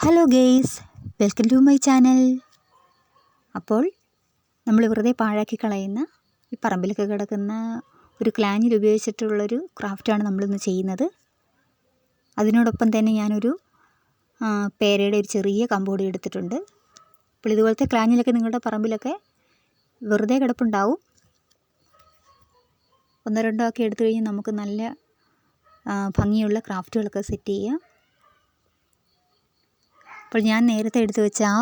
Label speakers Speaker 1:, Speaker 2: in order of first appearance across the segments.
Speaker 1: Hello guys, welcome to my channel. അപ്പോൾ നമ്മൾ വെറുതെ പാഴാക്കി കളയുന്ന ഈ പറമ്പിലൊക്കെ കിടക്കുന്ന ഒരു ക്ലാഞ്ചിൽ ഉപയോഗിച്ചിട്ടുള്ളൊരു ക്രാഫ്റ്റാണ് നമ്മളിന്ന് ചെയ്യുന്നത്. അതിനോടൊപ്പം തന്നെ ഞാനൊരു പേരയുടെ ഒരു ചെറിയ കമ്പോടി എടുത്തിട്ടുണ്ട്. അപ്പോൾ ഇതുപോലത്തെ ക്ലാഞ്ചിലൊക്കെ നിങ്ങളുടെ പറമ്പിലൊക്കെ വെറുതെ കിടപ്പുണ്ടാവും. ഒന്നോ രണ്ടോ ഒക്കെ എടുത്തു കഴിഞ്ഞാൽ നമുക്ക് നല്ല ഭംഗിയുള്ള ക്രാഫ്റ്റുകളൊക്കെ സെറ്റ് ചെയ്യാം. അപ്പോൾ ഞാൻ നേരത്തെ എടുത്തു വെച്ച ആ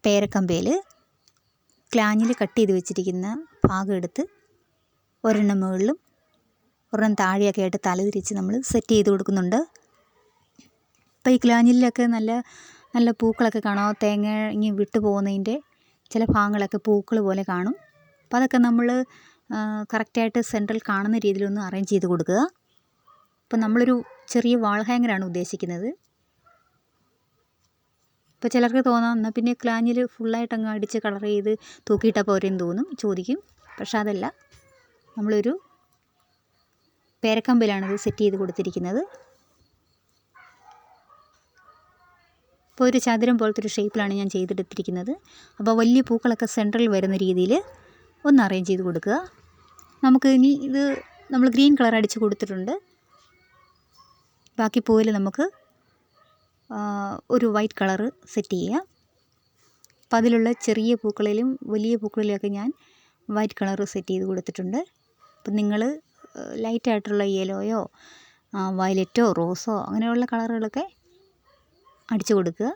Speaker 1: പേരക്കമ്പയിൽ ക്ലാഞ്ചിൽ കട്ട് ചെയ്ത് വെച്ചിരിക്കുന്ന ഭാഗം എടുത്ത് ഒരെണ്ണം മുകളിലും ഒരെണ്ണം താഴെയൊക്കെ ആയിട്ട് തലതിരിച്ച് നമ്മൾ സെറ്റ് ചെയ്ത് കൊടുക്കുന്നുണ്ട്. അപ്പോൾ ഈ ക്ലാഞ്ചിലൊക്കെ നല്ല നല്ല പൂക്കളൊക്കെ കാണാം. തേങ്ങ ഇങ്ങനെ വിട്ടു പോകുന്നതിൻ്റെ ചില ഭാഗങ്ങളൊക്കെ പൂക്കൾ പോലെ കാണും. അപ്പോൾ അതൊക്കെ നമ്മൾ കറക്റ്റായിട്ട് സെൻട്രൽ കാണുന്ന രീതിയിലൊന്ന് അറേഞ്ച് ചെയ്ത് കൊടുക്കുക. അപ്പോൾ നമ്മളൊരു ചെറിയ വാൾ ഹാങ്ങറാണ് ഉദ്ദേശിക്കുന്നത്. ഇപ്പോൾ ചിലർക്ക് തോന്നാം എന്നാൽ പിന്നെ ക്ലാഞ്ചിൽ ഫുള്ളായിട്ട് അങ്ങ് അടിച്ച് കളർ ചെയ്ത് തൂക്കിയിട്ടാൽ പോരെന്ന് ചോദിക്കും. പക്ഷെ അതല്ല, നമ്മളൊരു പേരക്കമ്പിലാണിത് സെറ്റ് ചെയ്ത് കൊടുത്തിരിക്കുന്നത്. ഇപ്പോൾ ഒരു ചതുരം പോലത്തെ ഒരു ഷേപ്പിലാണ് ഞാൻ ചെയ്തെടുത്തിരിക്കുന്നത്. അപ്പോൾ വലിയ പൂക്കളൊക്കെ സെൻട്രൽ വരുന്ന രീതിയിൽ ഒന്ന് അറേഞ്ച് ചെയ്ത് കൊടുക്കുക. നമുക്ക് ഇനി ഇത് നമ്മൾ ഗ്രീൻ കളർ അടിച്ച് കൊടുത്തിട്ടുണ്ട്. ബാക്കി പൂവിൽ നമുക്ക് ഒരു വൈറ്റ് കളറ് സെറ്റ് ചെയ്യാം. അപ്പം അതിലുള്ള ചെറിയ പൂക്കളിലും വലിയ പൂക്കളിലൊക്കെ ഞാൻ വൈറ്റ് കളറ് സെറ്റ് ചെയ്ത് കൊടുത്തിട്ടുണ്ട്. അപ്പം നിങ്ങൾ ലൈറ്റായിട്ടുള്ള യെല്ലോയോ വയലറ്റോ റോസോ അങ്ങനെയുള്ള കളറുകളൊക്കെ അടിച്ചു കൊടുക്കുക.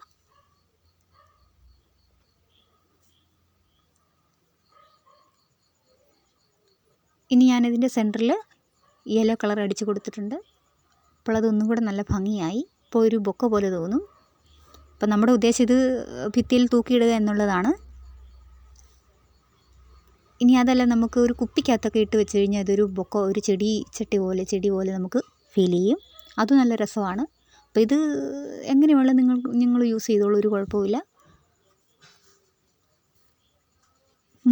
Speaker 1: ഇനി ഞാനിതിൻ്റെ സെൻറ്ററിൽ യെല്ലോ കളർ അടിച്ചു കൊടുത്തിട്ടുണ്ട്. അപ്പോൾ അതൊന്നും കൂടെ നല്ല ഭംഗിയായി. ഇപ്പോൾ ഒരു ബൊക്ക പോലെ തോന്നും. അപ്പം നമ്മുടെ ഉദ്ദേശം ഇത് ഭിത്തിയിൽ തൂക്കിയിടുക എന്നുള്ളതാണ്. ഇനി അതല്ല, നമുക്ക് ഒരു കുപ്പിക്കകത്തൊക്കെ ഇട്ട് വെച്ച് കഴിഞ്ഞാൽ അതൊരു ബൊക്ക, ഒരു ചെടി പോലെ നമുക്ക് ഫീൽ ചെയ്യും. അതും നല്ല രസമാണ്. അപ്പോൾ ഇത് എങ്ങനെ വേണം നിങ്ങൾ യൂസ് ചെയ്തോളൂ, ഒരു കുഴപ്പമില്ല.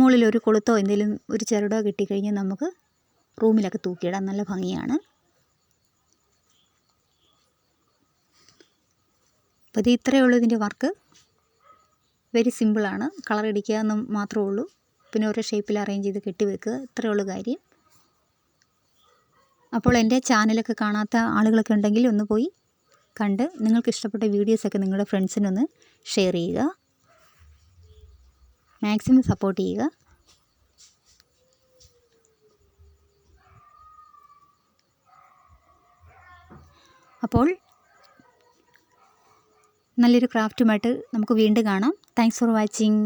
Speaker 1: മുകളിലൊരു കൊളുത്തോ എന്തെങ്കിലും ഒരു ചരടോ കിട്ടിക്കഴിഞ്ഞാൽ നമുക്ക് റൂമിലൊക്കെ തൂക്കിയിടാൻ നല്ല ഭംഗിയാണ്. അപ്പോൾ ഇത് ഇത്രയേ ഉള്ളൂ ഇതിൻ്റെ വർക്ക്. വെരി സിമ്പിളാണ്. കളർ അടിക്കുക എന്ന് മാത്രമേ ഉള്ളൂ. പിന്നെ ഓരോ ഷേപ്പിൽ അറേഞ്ച് ചെയ്ത് കെട്ടി വെക്കുക, ഇത്രയേ ഉള്ളൂ കാര്യം. അപ്പോൾ എൻ്റെ ചാനലൊക്കെ കാണാത്ത ആളുകളൊക്കെ ഉണ്ടെങ്കിൽ ഒന്ന് പോയി കണ്ട് നിങ്ങൾക്ക് ഇഷ്ടപ്പെട്ട വീഡിയോസൊക്കെ നിങ്ങളുടെ ഫ്രണ്ട്സിനൊന്ന് ഷെയർ ചെയ്യുക. മാക്സിമം സപ്പോർട്ട് ചെയ്യുക. അപ്പോൾ നല്ലൊരു ക്രാഫ്റ്റുമായിട്ട് നമുക്ക് വീണ്ടും കാണാം. Thanks for watching.